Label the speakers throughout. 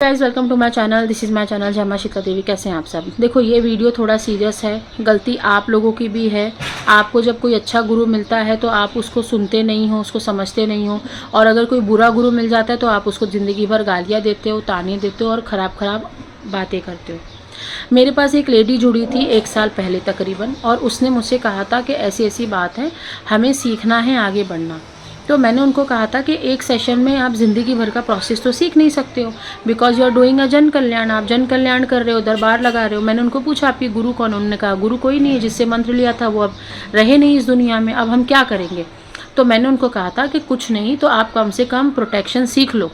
Speaker 1: Guys welcome to my channel. This is my channel जय मां शीतला देवी। कैसे हैं आप सब। देखो ये वीडियो थोड़ा सीरियस है, गलती आप लोगों की भी है। आपको जब कोई अच्छा गुरु मिलता है तो आप उसको सुनते नहीं हो, उसको समझते नहीं हो, और अगर कोई बुरा गुरु मिल जाता है तो आप उसको ज़िंदगी भर गालियाँ देते हो, ताने देते हो और ख़राब बातें करते हो। मेरे पास एक लेडी जुड़ी थी 1 साल पहले तकरीबन, और उसने मुझसे कहा था कि ऐसी ऐसी बात है, हमें सीखना है, आगे बढ़ना। तो मैंने उनको कहा था कि एक सेशन में आप ज़िंदगी भर का प्रोसेस तो सीख नहीं सकते हो, because you are doing a जन कल्याण। आप जन कल्याण कर रहे हो, दरबार लगा रहे हो। मैंने उनको पूछा आपकी गुरु कौन। उन्होंने कहा गुरु कोई नहीं है, जिससे मंत्र लिया था वो अब रहे नहीं इस दुनिया में, अब हम क्या करेंगे। तो मैंने उनको कहा था कि कुछ नहीं तो आप कम से कम प्रोटेक्शन सीख लो,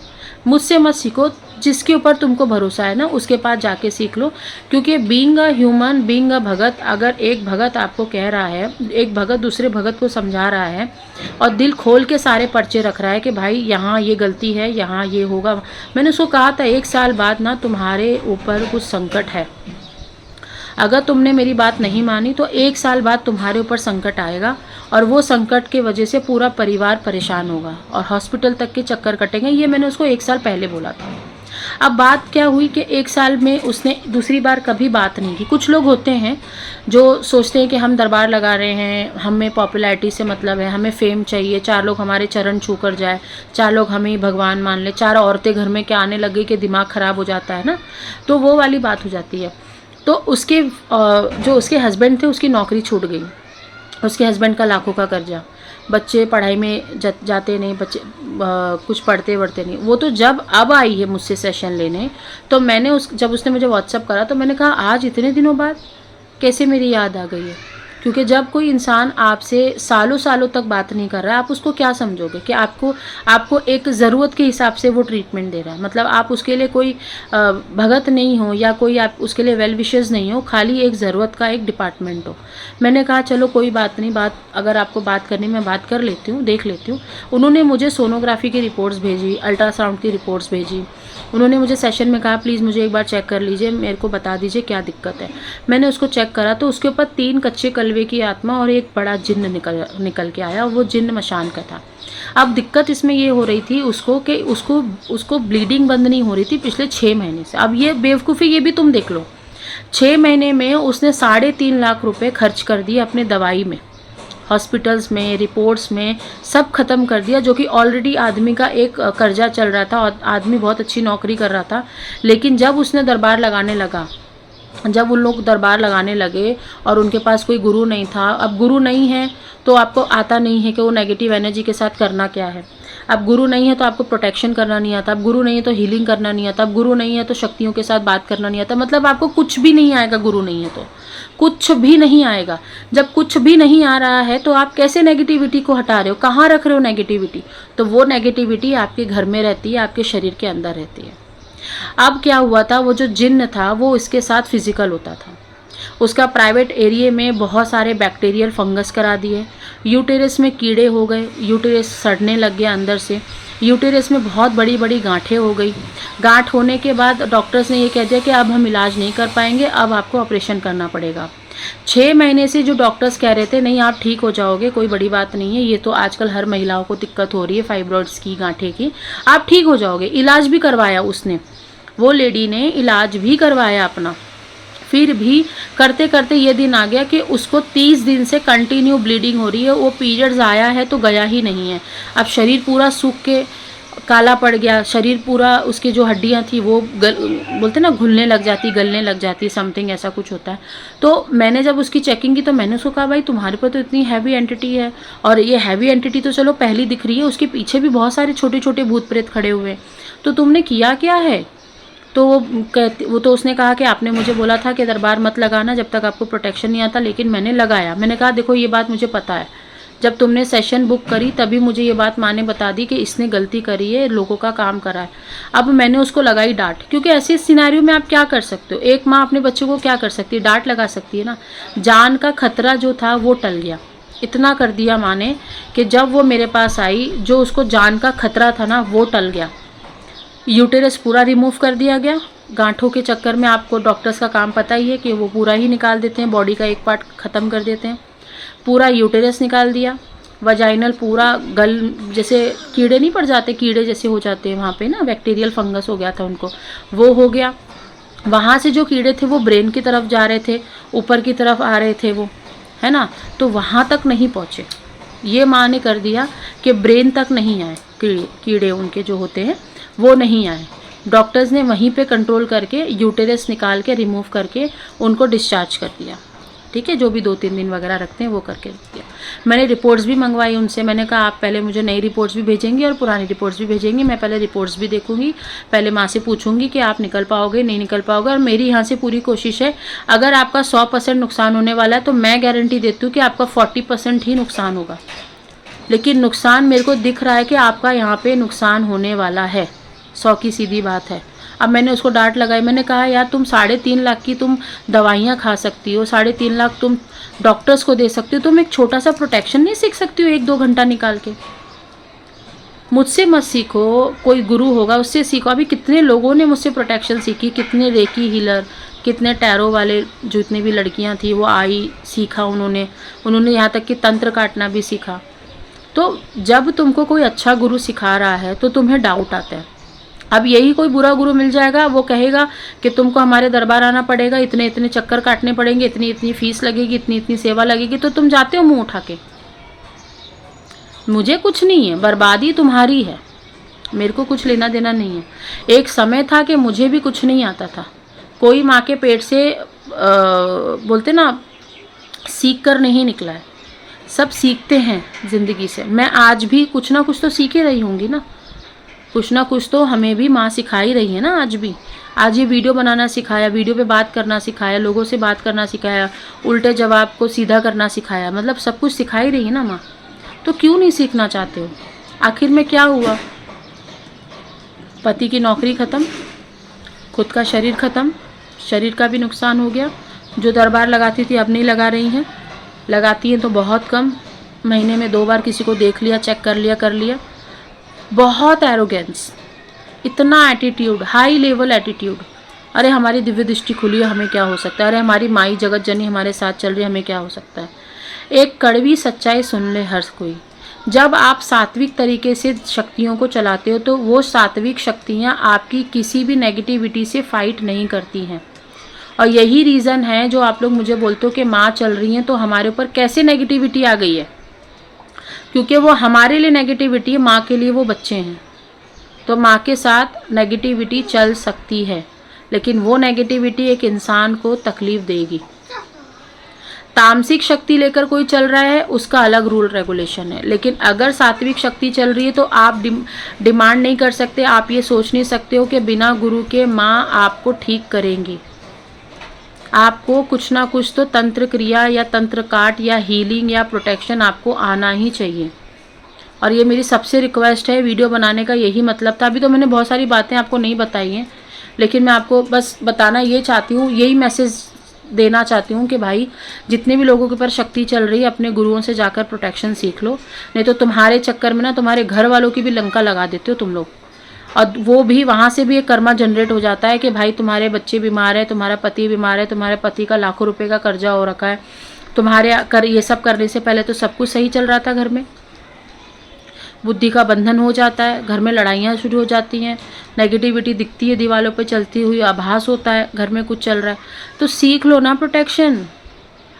Speaker 1: मुझसे मत सीखो, जिसके ऊपर तुमको भरोसा है ना उसके पास जाके सीख लो। क्योंकि being a human, being a bhagat, अगर एक भगत आपको कह रहा है, एक भगत दूसरे भगत को समझा रहा है और दिल खोल के सारे पर्चे रख रहा है कि भाई यहाँ ये गलती है, यहाँ ये होगा। मैंने उसको कहा था 1 साल बाद ना तुम्हारे ऊपर कुछ संकट है, अगर तुमने मेरी बात नहीं मानी तो 1 साल बाद तुम्हारे ऊपर संकट आएगा, और वो संकट के वजह से पूरा परिवार परेशान होगा और हॉस्पिटल तक के चक्कर कटेंगे। ये मैंने उसको 1 साल पहले बोला था। अब बात क्या हुई कि 1 साल में उसने दूसरी बार कभी बात नहीं की। कुछ लोग होते हैं जो सोचते हैं कि हम दरबार लगा रहे हैं, हमें पॉपुलैरिटी से मतलब है, हमें फेम चाहिए, 4 लोग हमारे चरण छू कर जाए, 4 लोग हमें भगवान मान ले, 4 औरतें घर में क्या आने लगी कि दिमाग ख़राब हो जाता है ना, तो वो वाली बात हो जाती है। तो उसके जो उसके हस्बैंड थे उसकी नौकरी छूट गई, उसके हस्बैंड का लाखों का कर्जा, बच्चे पढ़ाई में जाते नहीं, बच्चे कुछ पढ़ते वढ़ते नहीं। वो तो जब अब आई है मुझसे सेशन लेने, तो मैंने जब उसने मुझे व्हाट्सअप करा तो मैंने कहा आज इतने दिनों बाद कैसे मेरी याद आ गई है। क्योंकि जब कोई इंसान आपसे सालों सालों तक बात नहीं कर रहा है, आप उसको क्या समझोगे कि आपको एक ज़रूरत के हिसाब से वो ट्रीटमेंट दे रहा है। मतलब आप उसके लिए कोई भगत नहीं हो, या कोई आप उसके लिए वेल विशेज़ नहीं हो, खाली एक ज़रूरत का एक डिपार्टमेंट हो। मैंने कहा चलो कोई बात नहीं, बात अगर आपको बात करनी मैं बात कर लेती हूँ, देख लेती हूँ। उन्होंने मुझे सोनोग्राफी की रिपोर्ट्स भेजी, अल्ट्रासाउंड की रिपोर्ट्स भेजी। उन्होंने मुझे सेशन में कहा प्लीज़ मुझे एक बार चेक कर लीजिए, मेरे को बता दीजिए क्या दिक्कत है। मैंने उसको चेक करा तो उसके ऊपर 3 कच्चे कलवे की आत्मा और एक बड़ा जिन्न निकल के आया, और वो जिन्न मशान का था। अब दिक्कत इसमें ये हो रही थी उसको कि उसको ब्लीडिंग बंद नहीं हो रही थी पिछले 6 महीने से। अब ये बेवकूफ़ी ये भी तुम देख लो, 6 महीने में उसने 3.5 लाख रुपए खर्च कर दिए अपने दवाई में, हॉस्पिटल्स में, रिपोर्ट्स में, सब ख़त्म कर दिया। जो कि ऑलरेडी आदमी का एक कर्जा चल रहा था और आदमी बहुत अच्छी नौकरी कर रहा था। लेकिन जब उसने दरबार लगाने लगा, जब उन लोग दरबार लगाने लगे और उनके पास कोई गुरु नहीं था, अब गुरु नहीं है तो आपको आता नहीं है कि वो नेगेटिव एनर्जी के साथ करना क्या है। अब गुरु नहीं है तो आपको प्रोटेक्शन करना नहीं आता, अब गुरु नहीं है तो हीलिंग करना नहीं आता, अब गुरु नहीं है तो शक्तियों के साथ बात करना नहीं आता। मतलब आपको कुछ भी नहीं आएगा, गुरु नहीं है तो कुछ भी नहीं आएगा। जब कुछ भी नहीं आ रहा है तो आप कैसे नेगेटिविटी को हटा रहे हो, कहाँ रख रहे हो नेगेटिविटी। तो वो नेगेटिविटी आपके घर में रहती है, आपके शरीर के अंदर रहती है। अब क्या हुआ था, वो जो जिन्न था वो इसके साथ फिजिकल होता था। उसका प्राइवेट एरिया में बहुत सारे बैक्टीरियल फंगस करा दिए, यूटेरस में कीड़े हो गए, यूटेरस सड़ने लग गया अंदर से, यूटेरस में बहुत बड़ी बड़ी गांठें हो गई। गांठ होने के बाद डॉक्टर्स ने ये कह दिया कि अब हम इलाज नहीं कर पाएंगे, अब आपको ऑपरेशन करना पड़ेगा। 6 महीने से जो डॉक्टर्स कह रहे थे नहीं आप ठीक हो जाओगे, कोई बड़ी बात नहीं है, ये तो आजकल हर महिलाओं को दिक्कत हो रही है फाइब्रॉइड्स की, गांठे की, आप ठीक हो जाओगे। इलाज भी करवाया उसने, वो लेडी ने इलाज भी करवाया अपना, फिर भी करते करते ये दिन आ गया कि उसको 30 दिन से कंटिन्यू ब्लीडिंग हो रही है। वो पीरियड्स आया है तो गया ही नहीं है। अब शरीर पूरा सूख के काला पड़ गया, शरीर पूरा, उसकी जो हड्डियां थी वो बोलते ना घुलने लग जाती, गलने लग जाती, समथिंग ऐसा कुछ होता है। तो मैंने जब उसकी चेकिंग की तो मैंने उसको कहा भाई तुम्हारे पर तो इतनी हैवी एंटिटी है, और ये हैवी एंटिटी तो चलो पहली दिख रही है, उसके पीछे भी बहुत सारे छोटे छोटे भूत प्रेत खड़े हुए हैं, तो तुमने किया क्या है। तो वो तो उसने कहा कि आपने मुझे बोला था कि दरबार मत लगाना जब तक आपको प्रोटेक्शन नहीं आता, लेकिन मैंने लगाया। मैंने कहा देखो ये बात मुझे पता है, जब तुमने सेशन बुक करी तभी मुझे ये बात माँ ने बता दी कि इसने गलती करी है, लोगों का काम करा है। अब मैंने उसको लगाई डांट, क्योंकि ऐसे सिनेरियो में आप क्या कर सकते हो, एक माँ अपने बच्चे को क्या कर सकती है, डांट लगा सकती है ना। जान का खतरा जो था वो टल गया, इतना कर दिया माँ ने कि जब वो मेरे पास आई, जो उसको जान का खतरा था ना वो टल गया। यूटेरस पूरा रिमूव कर दिया गया। गांठों के चक्कर में आपको डॉक्टर्स का काम पता ही है कि वो पूरा ही निकाल देते हैं, बॉडी का एक पार्ट ख़त्म कर देते हैं। पूरा यूटेरस निकाल दिया, वजाइनल पूरा गल, जैसे कीड़े नहीं पड़ जाते, कीड़े जैसे हो जाते हैं वहाँ पे ना, बैक्टीरियल फंगस हो गया था उनको, वो हो गया। वहाँ से जो कीड़े थे वो ब्रेन की तरफ जा रहे थे, ऊपर की तरफ आ रहे थे वो, है ना, तो वहाँ तक नहीं पहुँचे। ये माँ ने कर दिया कि ब्रेन तक नहीं आए कीड़े उनके जो होते हैं वो नहीं आए। डॉक्टर्स ने वहीं पे कंट्रोल करके यूटेरस निकाल के रिमूव करके उनको डिस्चार्ज कर दिया, ठीक है, जो भी 2-3 दिन वगैरह रखते हैं वो करके रख दिया। मैंने रिपोर्ट्स भी मंगवाई उनसे, मैंने कहा आप पहले मुझे नई रिपोर्ट्स भी भेजेंगी और पुरानी रिपोर्ट्स भी भेजेंगी, मैं पहले रिपोर्ट्स भी देखूंगी, पहले माँ से पूछूंगी कि आप निकल पाओगे नहीं निकल पाओगे, और मेरी यहाँ से पूरी कोशिश है, अगर आपका 100% नुकसान होने वाला है तो मैं गारंटी देती हूँ कि आपका 40% ही नुकसान होगा, लेकिन नुकसान मेरे को दिख रहा है कि आपका यहाँ पे नुकसान होने वाला है, 100 की सीधी बात है। अब मैंने उसको डांट लगाई, मैंने कहा यार तुम 3.5 लाख की तुम दवाइयाँ खा सकती हो, 3.5 लाख तुम डॉक्टर्स को दे सकती हो, तुम एक छोटा सा प्रोटेक्शन नहीं सीख सकती हो 1-2 घंटा निकाल के? मुझसे मत सीखो, कोई गुरु होगा उससे सीखो। अभी कितने लोगों ने मुझसे प्रोटेक्शन सीखी, कितने रेकी हीलर, कितने टैरो वाले, जितनी भी लड़कियां थी वो आई, सीखा उन्होंने यहाँ तक कि तंत्र काटना भी सीखा। तो जब तुमको कोई अच्छा गुरु सिखा रहा है तो तुम्हें डाउट आता है। अब यही कोई बुरा गुरु मिल जाएगा, वो कहेगा कि तुमको हमारे दरबार आना पड़ेगा, इतने इतने चक्कर काटने पड़ेंगे, इतनी इतनी फीस लगेगी, इतनी इतनी सेवा लगेगी, तो तुम जाते हो मुंह उठा के। मुझे कुछ नहीं है, बर्बादी तुम्हारी है, मेरे को कुछ लेना देना नहीं है। एक समय था कि मुझे भी कुछ नहीं आता था, कोई माँ के पेट से बोलते ना सीख कर नहीं निकला है, सब सीखते हैं ज़िंदगी से। मैं आज भी कुछ ना कुछ तो सीख ही रही होंगी ना, कुछ ना कुछ तो हमें भी माँ सिखा ही रही है ना। आज भी, आज ये वीडियो बनाना सिखाया, वीडियो पे बात करना सिखाया, लोगों से बात करना सिखाया, उल्टे जवाब को सीधा करना सिखाया, मतलब सब कुछ सिखा ही रही है ना माँ। तो क्यों नहीं सीखना चाहते हो? आखिर में क्या हुआ? पति की नौकरी ख़त्म, खुद का शरीर ख़त्म, शरीर का भी नुकसान हो गया। जो दरबार लगाती थी अब नहीं लगा रही हैं, लगाती हैं तो बहुत कम, महीने में 2 बार किसी को देख लिया, चेक कर लिया। बहुत एरोगेंस, इतना एटीट्यूड, हाई लेवल एटीट्यूड। अरे हमारी दिव्य दृष्टि खुली है, हमें क्या हो सकता है? अरे हमारी माई जगत जननी हमारे साथ चल रही है, हमें क्या हो सकता है? एक कड़वी सच्चाई सुन ले हर कोई, जब आप सात्विक तरीके से शक्तियों को चलाते हो तो वो सात्विक शक्तियाँ आपकी किसी भी नेगेटिविटी से फाइट नहीं करती हैं। और यही रीज़न है जो आप लोग मुझे बोलते हो कि माँ चल रही हैं तो हमारे ऊपर कैसे नेगेटिविटी आ गई है, क्योंकि वो हमारे लिए नेगेटिविटी है, माँ के लिए वो बच्चे हैं। तो माँ के साथ नेगेटिविटी चल सकती है, लेकिन वो नेगेटिविटी एक इंसान को तकलीफ देगी। तामसिक शक्ति लेकर कोई चल रहा है उसका अलग रूल रेगुलेशन है, लेकिन अगर सात्विक शक्ति चल रही है तो आप डिमांड नहीं कर सकते, आप ये सोच नहीं सकते हो कि बिना गुरु के माँ आपको ठीक करेंगी। आपको कुछ ना कुछ तो तंत्र क्रिया या तंत्र काट या हीलिंग या प्रोटेक्शन आपको आना ही चाहिए। और ये मेरी सबसे रिक्वेस्ट है, वीडियो बनाने का यही मतलब था। अभी तो मैंने बहुत सारी बातें आपको नहीं बताई हैं, लेकिन मैं आपको बस बताना ये चाहती हूँ, यही मैसेज देना चाहती हूँ कि भाई जितने भी लोगों के ऊपर शक्ति चल रही है अपने गुरुओं से जाकर प्रोटेक्शन सीख लो, नहीं तो तुम्हारे चक्कर में ना तुम्हारे घर वालों की भी लंका लगा देते हो तुम लोग। और वो भी वहाँ से भी एक कर्मा जनरेट हो जाता है कि भाई तुम्हारे बच्चे बीमार है, तुम्हारा पति बीमार है, तुम्हारे पति का लाखों रुपए का कर्जा हो रखा है, तुम्हारे ये सब करने से पहले तो सब कुछ सही चल रहा था घर में। बुद्धि का बंधन हो जाता है, घर में लड़ाइयाँ शुरू हो जाती हैं, नेगेटिविटी दिखती है दीवारों पे चलती हुई, आभास होता है घर में कुछ चल रहा है। तो सीख लो ना प्रोटेक्शन।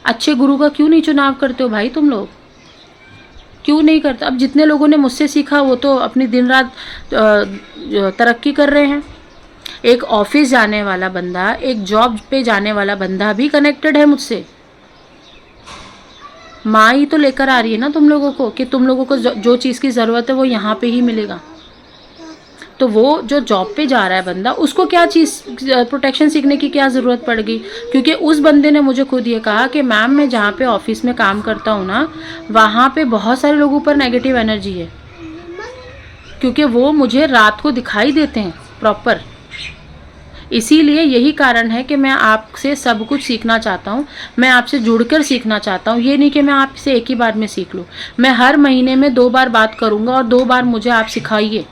Speaker 1: अच्छे गुरु का क्यों नहीं चुनाव करते हो भाई तुम लोग? क्यों नहीं करते? अब जितने लोगों ने मुझसे सीखा वो तो अपनी दिन रात तरक्की कर रहे हैं। एक ऑफिस जाने वाला बंदा, एक जॉब पे जाने वाला बंदा भी कनेक्टेड है मुझसे। माँ ही तो लेकर आ रही है ना तुम लोगों को कि तुम लोगों को जो चीज़ की ज़रूरत है वो यहाँ पे ही मिलेगा। तो वो जो जॉब पे जा रहा है बंदा, उसको क्या चीज़ प्रोटेक्शन सीखने की क्या ज़रूरत पड़ गई? क्योंकि उस बंदे ने मुझे खुद ये कहा कि मैम मैं जहाँ पे ऑफिस में काम करता हूँ ना, वहाँ पे बहुत सारे लोगों पर नेगेटिव एनर्जी है, क्योंकि वो मुझे रात को दिखाई देते हैं प्रॉपर। इसीलिए यही कारण है कि मैं आपसे सब कुछ सीखना चाहता हूँ, मैं आपसे जुड़कर सीखना चाहता हूँ। ये नहीं कि मैं आपसे एक ही बार में सीख लूँ, मैं हर महीने में 2 बार बात करूँगा और 2 बार मुझे आप सिखाइए।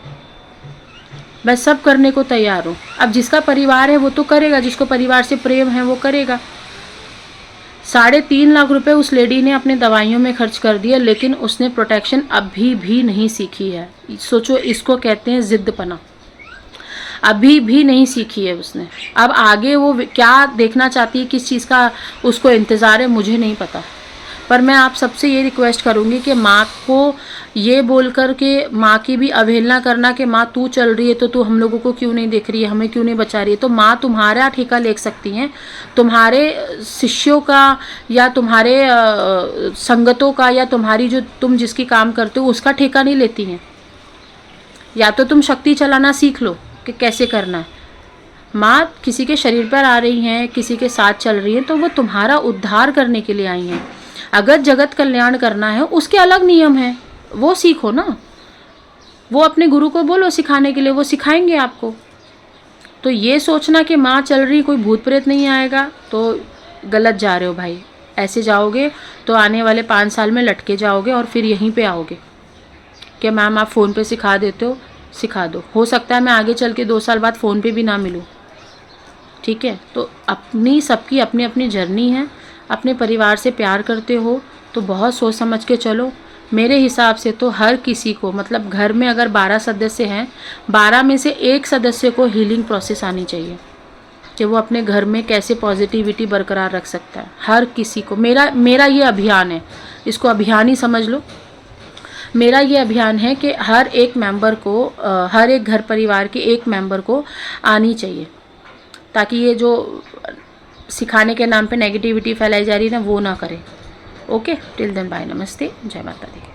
Speaker 1: मैं सब करने को तैयार हूँ। अब जिसका परिवार है वो तो करेगा, जिसको परिवार से प्रेम है वो करेगा। 3.5 लाख रुपए उस लेडी ने अपने दवाइयों में खर्च कर दिया, लेकिन उसने प्रोटेक्शन अभी भी नहीं सीखी है। सोचो, इसको कहते हैं जिद्दपना। अभी भी नहीं सीखी है उसने। अब आगे वो क्या देखना चाहती है, किस चीज़ का उसको इंतज़ार है, मुझे नहीं पता। पर मैं आप सबसे ये रिक्वेस्ट करूँगी कि माँ को ये बोल कर के माँ की भी अवहेलना करना कि माँ तू चल रही है तो तू हम लोगों को क्यों नहीं देख रही है, हमें क्यों नहीं बचा रही है। तो माँ तुम्हारा ठेका ले सकती हैं, तुम्हारे शिष्यों का या तुम्हारे संगतों का या तुम्हारी जो तुम जिसकी काम करते हो उसका ठेका नहीं लेती हैं। या तो तुम शक्ति चलाना सीख लो कि कैसे करना है। माँ किसी के शरीर पर आ रही हैं, किसी के साथ चल रही हैं, तो वो तुम्हारा उद्धार करने के लिए आई हैं। अगर जगत कल्याण करना है उसके अलग नियम हैं, वो सीखो ना। वो अपने गुरु को बोलो सिखाने के लिए, वो सिखाएंगे आपको। तो ये सोचना कि माँ चल रही कोई भूत प्रेत नहीं आएगा, तो गलत जा रहे हो भाई। ऐसे जाओगे तो आने वाले 5 साल में लटके जाओगे और फिर यहीं पे आओगे कि मैम आप फ़ोन पे सिखा देते हो, सिखा दो। हो सकता है मैं आगे चल के 2 साल बाद फ़ोन पे भी ना मिलूँ, ठीक है। तो अपनी सबकी अपनी अपनी जर्नी है। अपने परिवार से प्यार करते हो तो बहुत सोच समझ के चलो। मेरे हिसाब से तो हर किसी को, मतलब घर में अगर 12 सदस्य हैं, 12 में से एक सदस्य को हीलिंग प्रोसेस आनी चाहिए कि वो अपने घर में कैसे पॉजिटिविटी बरकरार रख सकता है। हर किसी को मेरा ये अभियान है, इसको अभियान ही समझ लो। मेरा ये अभियान है कि हर एक मेंबर को, हर एक घर परिवार के एक मेंबर को आनी चाहिए, ताकि ये जो सिखाने के नाम पे नेगेटिविटी फैलाई जा रही है ना, वो ना करे। ओके, टिल देन बाय, नमस्ते, जय माता दी।